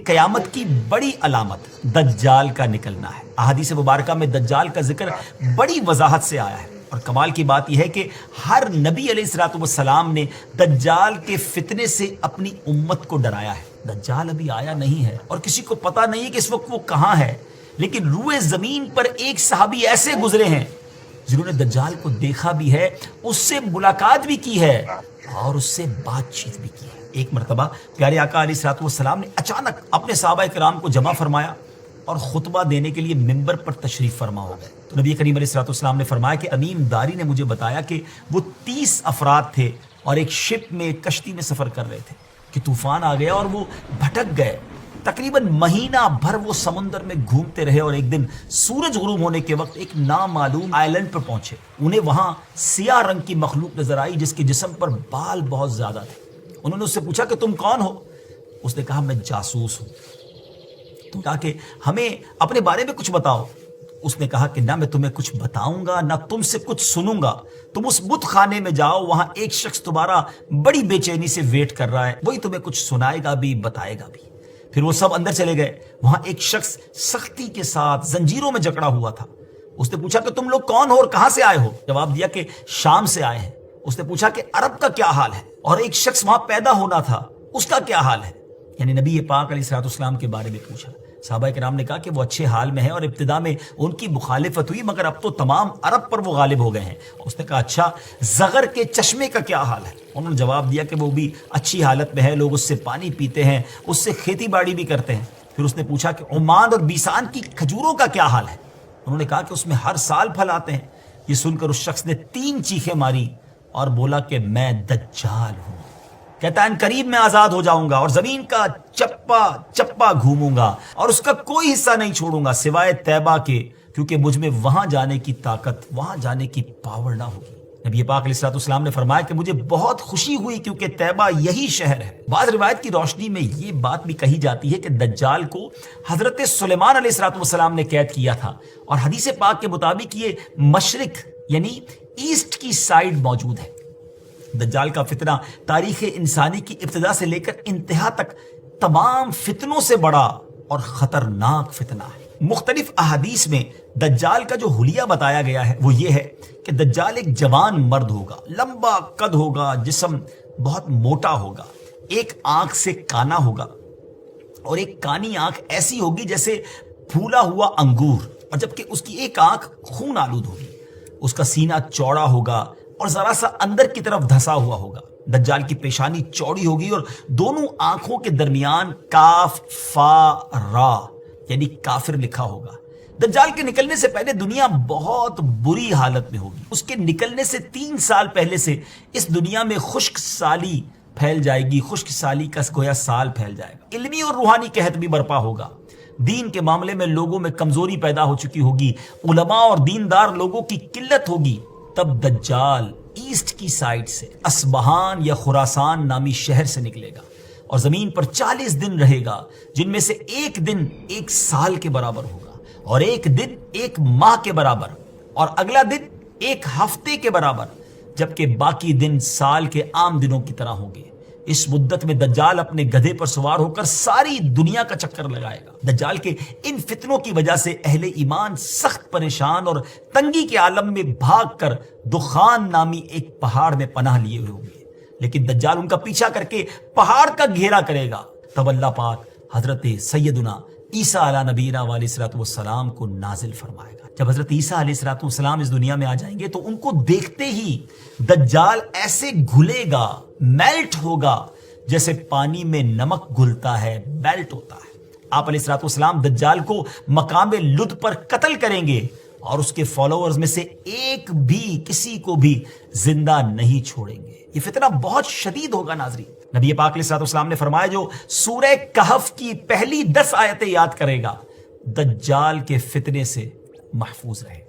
قیامت کی بڑی علامت دجال کا نکلنا ہے۔ احادیث مبارکہ میں دجال کا ذکر بڑی وضاحت سے آیا ہے، اور کمال کی بات یہ ہے کہ ہر نبی علیہ الصلوۃ والسلام نے دجال کے فتنے سے اپنی امت کو ڈرایا ہے۔ دجال ابھی آیا نہیں ہے اور کسی کو پتہ نہیں کہ اس وقت وہ کہاں ہے، لیکن روئے زمین پر ایک صحابی ایسے گزرے ہیں جنہوں نے دجال کو دیکھا بھی ہے، اس سے ملاقات بھی کی ہے اور اس سے بات چیت بھی کی ہے۔ ایک مرتبہ پیارے آقا علیہ الصلوۃ والسلام نے اچانک اپنے صحابہ کرام کو جمع فرمایا اور خطبہ دینے کے لیے ممبر پر تشریف فرما ہو گئے۔ تو نبی کریم علیہ الصلوۃ والسلام نے فرمایا کہ تمیم داری نے مجھے بتایا کہ وہ 30 افراد تھے اور ایک شپ میں، ایک کشتی میں سفر کر رہے تھے کہ طوفان آ گیا اور وہ بھٹک گئے۔ تقریباً مہینہ بھر وہ سمندر میں گھومتے رہے اور ایک دن سورج غروب ہونے کے وقت ایک نامعلوم آئلینڈ پر پہنچے۔ انہیں وہاں سیاہ رنگ کی مخلوق نظر آئی جس کے جسم پر بال بہت زیادہ تھے۔ انہوں نے اس سے پوچھا کہ تم کون ہو؟ اس نے کہا میں جاسوس ہوں۔ تو کہا کہ ہمیں اپنے بارے میں کچھ بتاؤ۔ اس نے کہا کہ نہ میں تمہیں کچھ بتاؤں گا نہ تم سے کچھ سنوں گا، تم اس بت خانے میں جاؤ، وہاں ایک شخص تمہارا بڑی بے چینی سے ویٹ کر رہا ہے، وہی تمہیں کچھ سنائے گا بھی بتائے گا بھی۔ پھر وہ سب اندر چلے گئے۔ وہاں ایک شخص سختی کے ساتھ زنجیروں میں جکڑا ہوا تھا۔ اس نے پوچھا کہ تم لوگ کون ہو اور کہاں سے آئے ہو؟ جواب دیا کہ شام سے آئے ہیں۔ اس نے پوچھا کہ عرب کا کیا حال ہے؟ اور ایک شخص وہاں پیدا ہونا تھا، اس کا کیا حال ہے؟ یعنی نبی پاک علیہ الصلوۃ والسلام کے بارے میں پوچھا۔ صحابہ کرام نے کہا کہ وہ اچھے حال میں ہیں اور ابتدا میں ان کی مخالفت ہوئی مگر اب تو تمام عرب پر وہ غالب ہو گئے ہیں۔ اس نے کہا اچھا زغر کے چشمے کا کیا حال ہے؟ انہوں نے جواب دیا کہ وہ بھی اچھی حالت میں ہے، لوگ اس سے پانی پیتے ہیں، اس سے کھیتی باڑی بھی کرتے ہیں۔ پھر اس نے پوچھا کہ عمان اور بیسان کی کھجوروں کا کیا حال ہے؟ انہوں نے کہا کہ اس میں ہر سال پھل آتے ہیں۔ یہ سن کر اس شخص نے 3 چیخیں ماری اور بولا کہ میں دجال ہوں، کہتا ہے ان قریب میں آزاد ہو جاؤں گا اور زمین کا چپا چپا گھوموں گا اور اس کا کوئی حصہ نہیں چھوڑوں گا سوائے طیبہ کے، کیونکہ مجھ میں وہاں جانے کی طاقت، وہاں جانے کی پاور نہ ہوگی۔ نبی پاک علیہ الصلوۃ والسلام نے فرمایا کہ مجھے بہت خوشی ہوئی کیونکہ طیبہ یہی شہر ہے۔ بعض روایت کی روشنی میں یہ بات بھی کہی جاتی ہے کہ دجال کو حضرت سلیمان علیہ الصلوۃ والسلام نے قید کیا تھا، اور حدیث پاک کے مطابق یہ مشرق یعنی ایسٹ کی سائیڈ موجود ہے۔ دجال کا فتنہ تاریخ انسانی کی ابتدا سے لے کر انتہا تک تمام فتنوں سے بڑا اور خطرناک فتنہ ہے۔ مختلف احادیث میں دجال کا جو حلیہ بتایا گیا ہے وہ یہ ہے کہ دجال ایک جوان مرد ہوگا، لمبا قد ہوگا، جسم بہت موٹا ہوگا، ایک آنکھ سے کانا ہوگا اور ایک کانی آنکھ ایسی ہوگی جیسے پھولا ہوا انگور، اور جبکہ اس کی ایک آنکھ خون آلود ہوگی۔ اس کا سینہ چوڑا ہوگا اور ذرا سا اندر کی طرف دھسا ہوا ہوگا۔ دجال کی پیشانی چوڑی ہوگی اور دونوں آنکھوں کے درمیان کاف فا را یعنی کافر لکھا ہوگا۔ دجال کے نکلنے سے پہلے دنیا بہت بری حالت میں ہوگی۔ اس کے نکلنے سے 3 سال پہلے سے اس دنیا میں خشک سالی پھیل جائے گی، خشک سالی کا گویا سال پھیل جائے گا۔ علمی اور روحانی قحط بھی برپا ہوگا۔ دین کے معاملے میں لوگوں میں کمزوری پیدا ہو چکی ہوگی، علماء اور دیندار لوگوں کی قلت ہوگی۔ تب دجال ایسٹ کی سائڈ سے اصبہان یا خراسان نامی شہر سے نکلے گا اور زمین پر 40 دن رہے گا، جن میں سے ایک دن 1 سال کے برابر ہوگا، اور ایک دن 1 ماہ کے برابر، اور اگلا دن 1 ہفتے کے برابر، جبکہ باقی دن سال کے عام دنوں کی طرح ہوں گے۔ اس مدت میں دجال اپنے گدھے پر سوار ہو کر ساری دنیا کا چکر لگائے گا۔ دجال کے ان فتنوں کی وجہ سے اہل ایمان سخت پریشان اور تنگی کے عالم میں بھاگ کر دخان نامی ایک پہاڑ میں پناہ لیے ہوئے ہوں گے، لیکن دجال ان کا پیچھا کر کے پہاڑ کا گھیرا کرے گا۔ تب اللہ پاک حضرت سیدنا عیسیٰ علیہ نبینا علیہ الصلوۃ والسلام کو نازل فرمائے گا۔ جب حضرت عیسیٰ علیہ الصلوۃ والسلام اس دنیا میں آ جائیں گے تو ان کو دیکھتے ہی دجال ایسے گھلے گا، میلٹ ہوگا، جیسے پانی میں نمک گھلتا ہے، میلٹ ہوتا ہے۔ آپ علیہ الصلوۃ والسلام دجال کو مقام لد پر قتل کریں گے اور اس کے فالوورز میں سے ایک بھی کسی کو بھی زندہ نہیں چھوڑیں گے۔ یہ فتنہ بہت شدید ہوگا ناظرین۔ نبی پاک علیہ الصلوۃ والسلام نے فرمایا جو سورہ کہف کی پہلی 10 آیتیں یاد کرے گا دجال کے فتنے سے محفوظ رہے گا۔